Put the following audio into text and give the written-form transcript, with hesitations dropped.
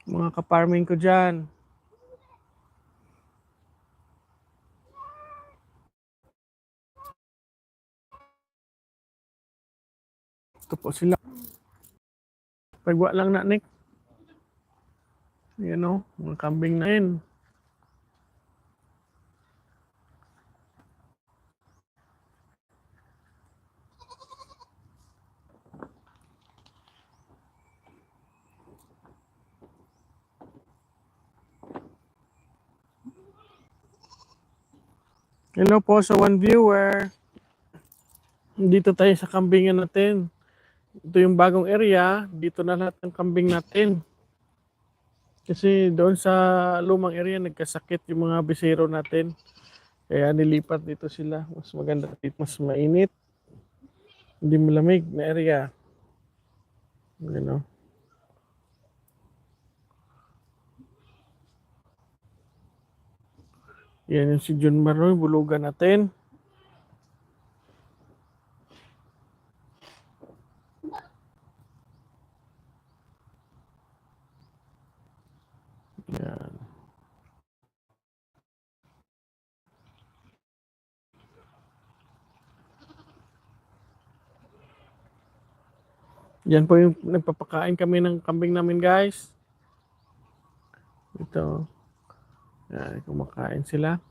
Mga ka-farming ko dyan. Ito po sila. Pagwa lang na, Nick. Yan o, mga kambing na yun. Hello po sa one viewer. Dito tayo sa kambingan natin. Ito yung bagong area. Dito na lahat ng kambing natin. Kasi doon sa lumang area, nagkasakit yung mga bisero natin. Kaya nilipat dito sila. Mas maganda dito, mas mainit. Hindi malamig na area. You know? Yan yung si John Maroy, bulugan natin. Yan. Yan po yung nagpapakain kami ng kambing namin, guys. Ito. Yan, kumakain sila.